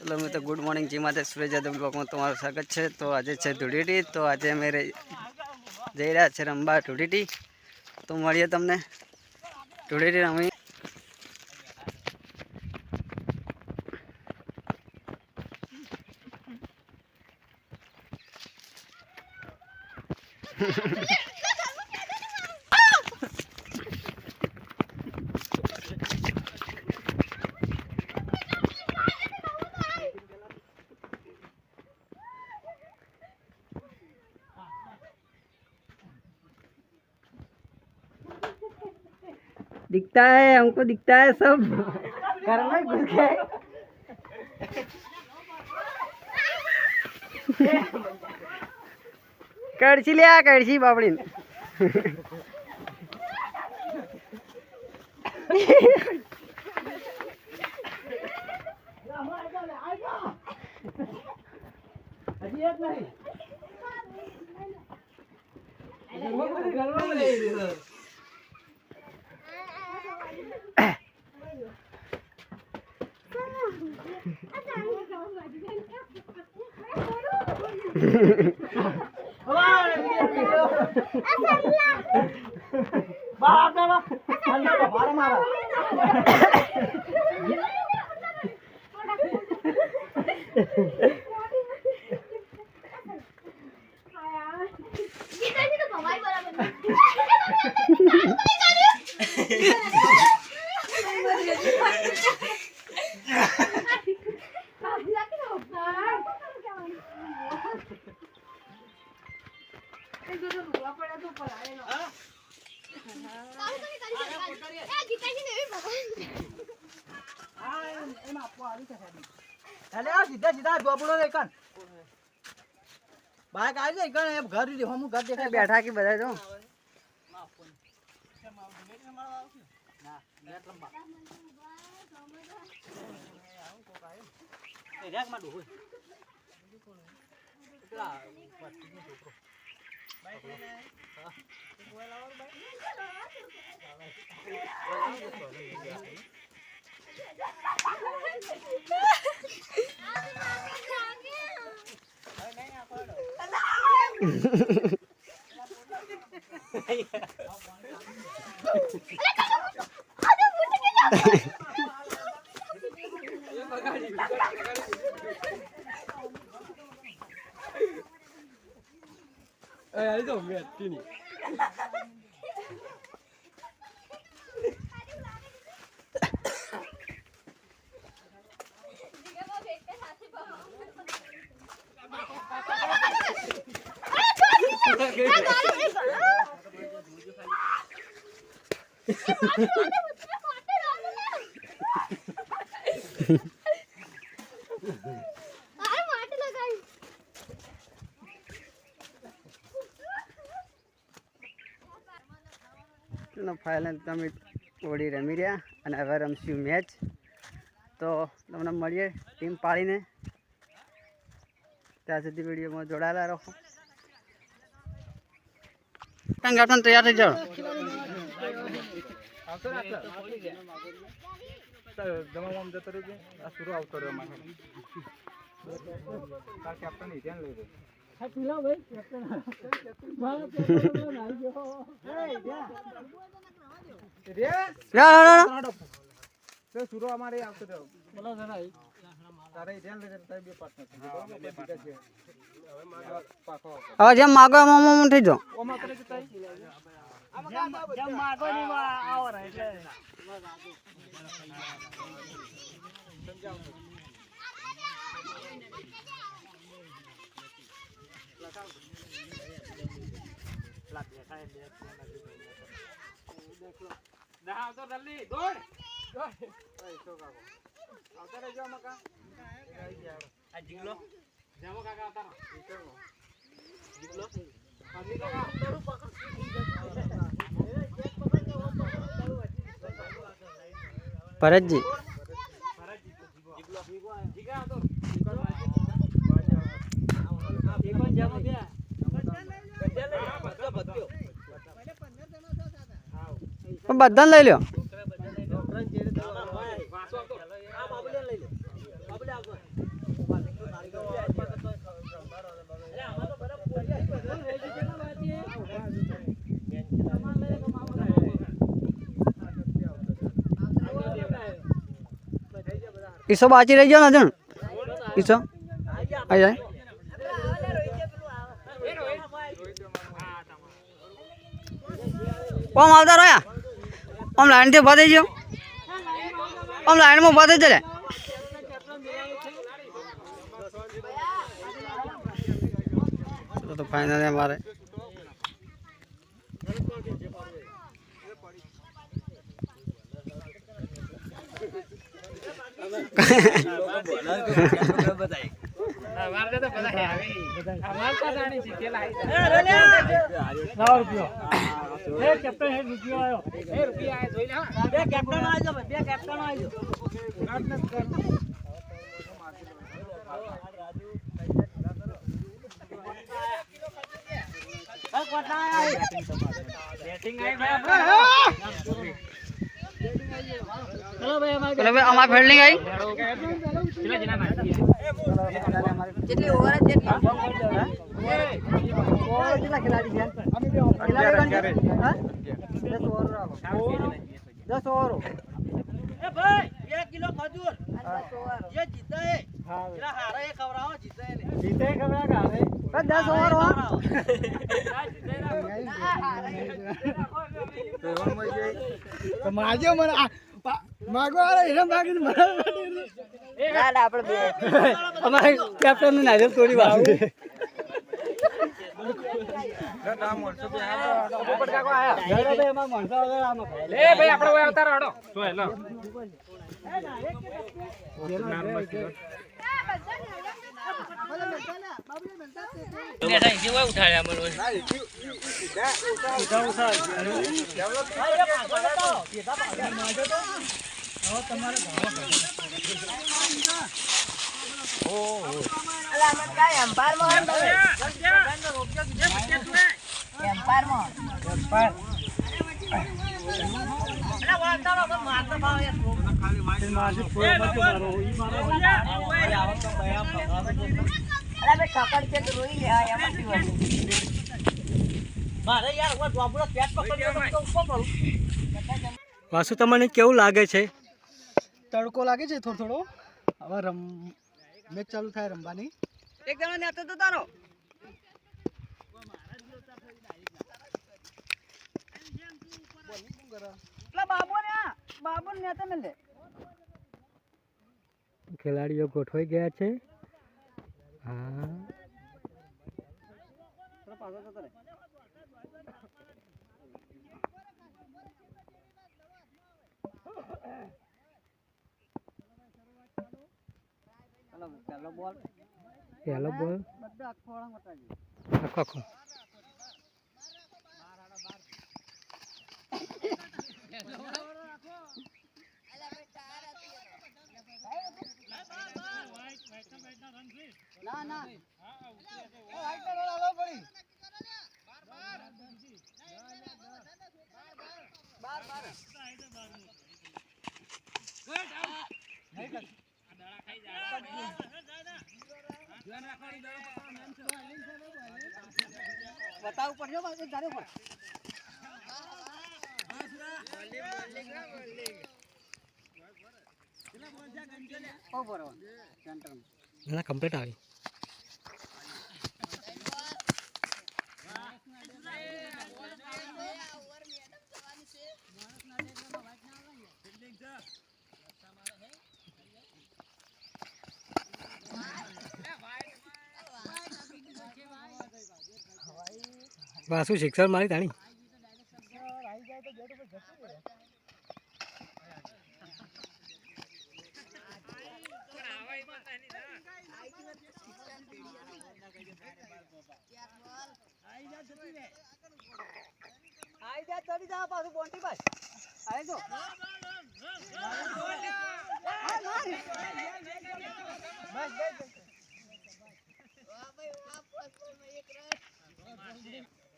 चलो मैं तो गुड मॉर्निंग जी माते सूरज यादव ब्लॉग में तुम्हारा स्वागत है। तो आज है धूळेटी, तो आज मेरे जई रहा है रमवा धूळेटी। तो મળીએ તમને ધૂળેટી રમી। दिखता है, हमको दिखता है सब घर में घुस गए। कड़छी लिया, कड़छी बाबड़ी बैठा के बता दो। फाइनल तमे ओडी रमी रहा અને હવે રમશું મેચ। તો તમને મળીએ ટીમ પાડીને, ત્યાં સુધી વિડીયોમાં જોડાયેલા રહો। કેપ્ટન તૈયાર થઈ જાઓ। હવે જેમ માગો એમ થઈ જાઓ। भरत जी बदन ले लो। ઈસો બાચી રહી ગયો ને જણ ઈસો આવી જાય ઓમ આવતા રહ્યા ઓમ લાઈનથી ઉભા થઈ ગયો ઓમ લાઈનમાં ઉભા થઈ જાય તો ફાઇનલ અમારે અમાર ફિલ્ડિંગ આવી જેટલી ઓવર જેટલી કેટલા ખેલાડી છે ખેલાડી 10 ઓવર એ ભાઈ 1 કિલો ખજૂર ये जीता है हां हारा ये खवराओ जीता है जीते खवरा का है 10 ओवर हो तो माजो मन मागो वाला हिरम भागी मरा ना ना આપણે બે અમારે કેપ્ટન ને નાજર થોડી વાત છે ના મોણસો બે ઉપર કાકો આયા ઘરે બે એમાં મોણસો વગર આમ લે ભાઈ આપણે ઓય આવતા રહો તો હેલો વાસુ તમને કેવું લાગે છે તડકો લાગે છે થોડો થોડો હવે મેચ ચાલુ થાય રમવાની એક જણો ને આતો તો તારો બાબુ ને તમે લે ખેલાડીઓ ગોઠવાઈ ગયા છે હા પહેલો બોલ આખો ના ના बताओ पढ़ियो बात दारे पर ओ बरोबर सेंटर ना कंप्लीट આવી વાસુ શિક્ષર મારી તાણી આવી જાય તો ગેટ ઉપર જતું રહે आई जा चली जा पासु बोंटी बस आई जो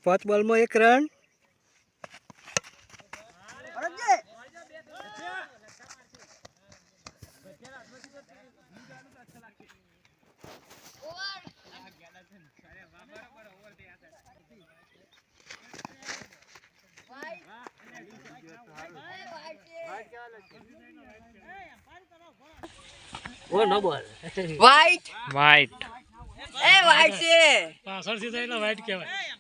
पांच बॉल में 1 रन ઓ નો બોલ વ્હાઈટ વ્હાઈટ એ વ્હાઈટ છે પાછળથી થાય એટલે વ્હાઈટ કહેવાય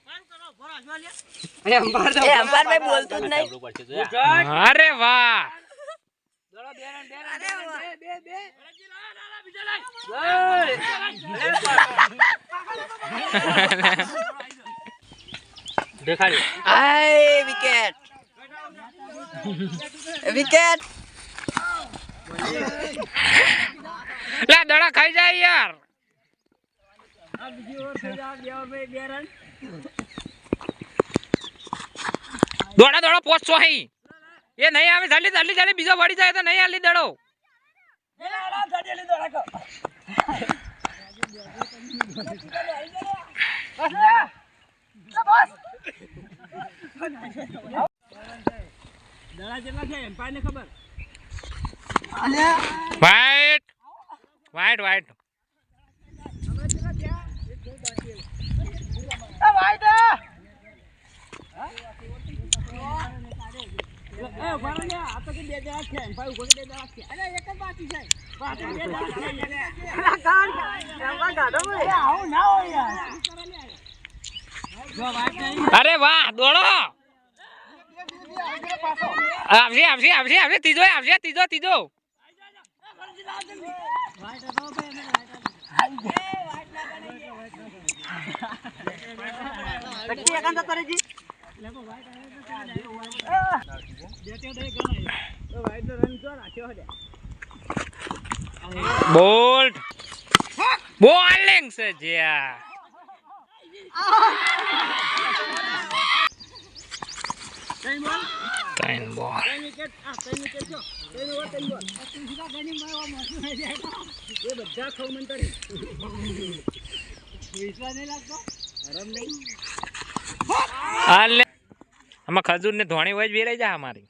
એ અંબાર તો એ અંપાયર ભાઈ બોલતો જ નહીં અરે વાહ દેખાડી આય વિકેટ વિકેટ લે દડા ખાઈ જાય યાર દોડા દોડા પોચસો હઈ એ નહીં આવે જલ્દી જલ્દી જલ્દી બીજો વળી જાય તો નહીં આલી દડો વ્હાઈટ વ્હાઈટ વ્હાઈટ અરે વાહ દોડો આવશે આવશે આવશે આવશે ત્રીજો આવશે ત્રીજો ત્રીજો બોલ્ડ બોલિંગ છે જ્યાં ત્રણ બોલ આમાં ખજૂર ને ધોણી હોય વેરાઈ જા અમારી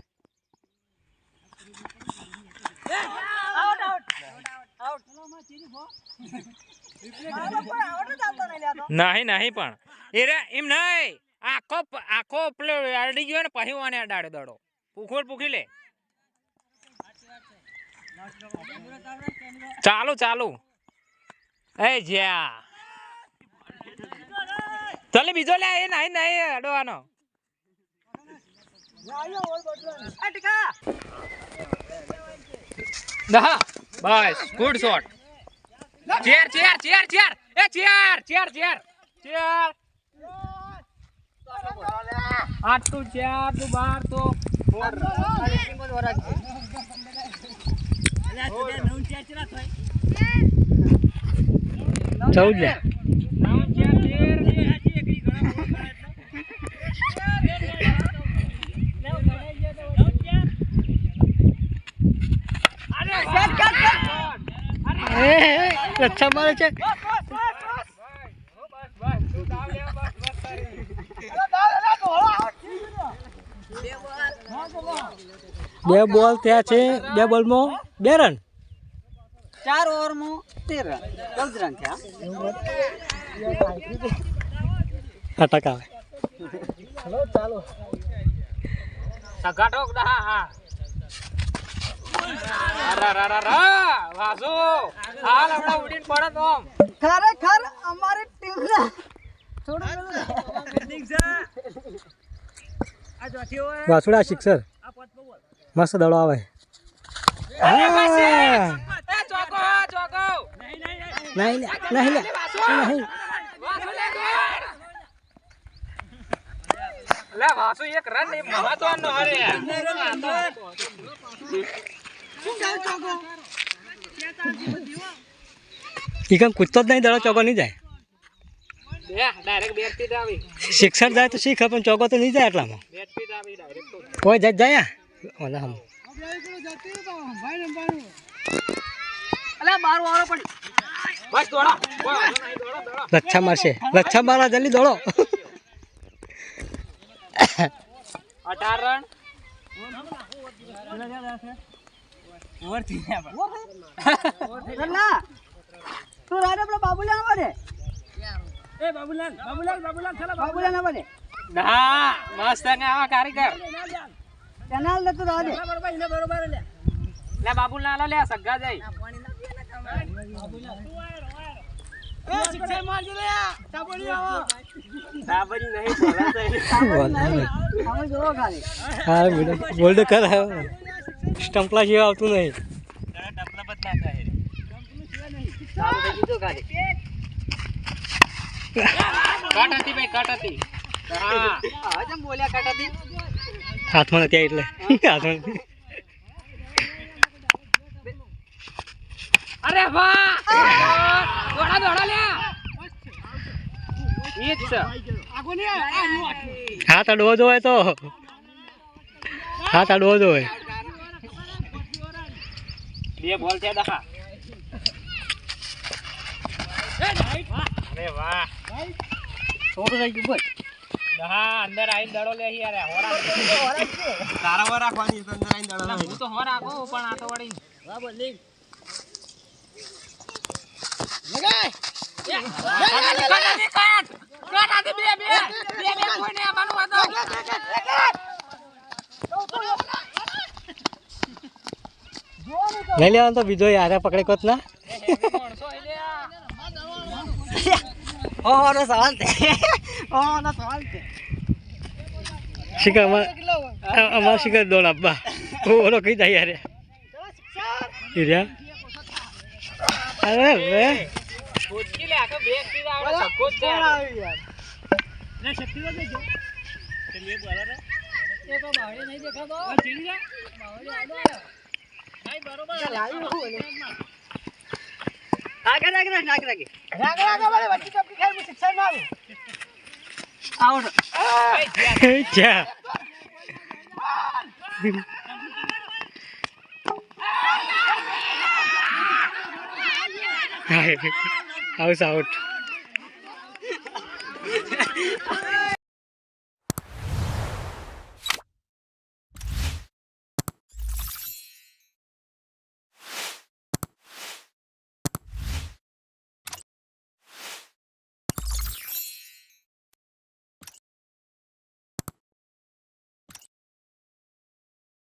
નહીં નહીં પણ એ રે એમ નહીં આખો આખો પેલો અડી ગયો ને પછી વાને અડાડે દડો પૂખોડ પૂખી લે ચાલુ ચાલુ એ જ્યા ચાલે બીજો લે એ નહીં નહીં અડવાનો દા બસ good shot cheer cheer cheer cheer એ ચેર ચેર ચેર ચેર આઠ તો ચાર તો 12 તો 14 લે अच्छा मारे છે બે બોલ થયા છે બે બોલમાં 2 રન 4 ઓવરમાં 13 રન 14 રન થયા અટક આવે હેલો ચાલો સગાટો દા હા અરા વાસુ હાલ આપડા ઉડીન પડે તો ખરેખર અમારી ટીમના થોડું વાસુડા સિક્સર મસ્ત દડો આવે ચોકો ચોકો નહીં નહીં લે વાસુ એક રન નહીં મહત્વનો હરે ઈકમ કૂદતો જ નહીં દડો ચોકો નહીં જાય ડાયરેક્ટ બેટ થી આવી સિક્સર જાય તો શીખ પણ ચોકો તો નહીં જાય એટલામાં બેટ થી આવી ડાયરેક્ટ કોઈ જાય ઓલા હમ અલા 12 વાળો પડી બસ દોડો લચ્છા મારશે લચ્છા મારા જલ્દી દોડો 18 રન ઓવર થઈ ગયા ના તો રાડે પેલા બાબુલાલ આવે એ બાબુલાલ ચલો બાબુલાલ આવે ના મસ્ત ને આવા કારીગર કેનાલ ને તો રાડે લે બાબુલાલ લે સગ્ગા જાય બોલ્ડ કર સ્ટમ્પલા જેવા આવતું નહીં. હાથમાં નથી એટલે હાથમાં નથી. અરે વાહ દોડા દોડા લ્યા ઈ જ છે હાથ અડવો જોઈએ તો હાથ અડવો જોઈએ. બે બોલ છે દહા અરે વાહ થોડું થઈ ગયું બોલ. દહા અંદર આઈને દડો લે યાર હોરા તારા વાર રાખવાની અંદર આવીને દડો. હું તો હોર રાખો પણ આ તો વળી લઈ લેવાનું તો બીજો યાર પકડે કોત ના. સવાલ છે સવાલ છે. શિકાર અમાર શિકાર દોડ આપવા ઓરો કઈ જાય યાર હીર્યા. અરે રે કોચકી લે આખો બે સીધા આવડે સકોચ છે ને શક્તિ નો દેજો તે લે બોલા રે એ તો બાવળે નહીં દેખાતો ઓ ચીલી જા બાવળે આડો નહીં બરોબર લાવી હું આગળ આગળ નાખ રાખી બોલે વચ્ચે ચપટી ખાઈ હું શિક્ષણ ના આવું. આઉટ. જા આઉટ આઉટ.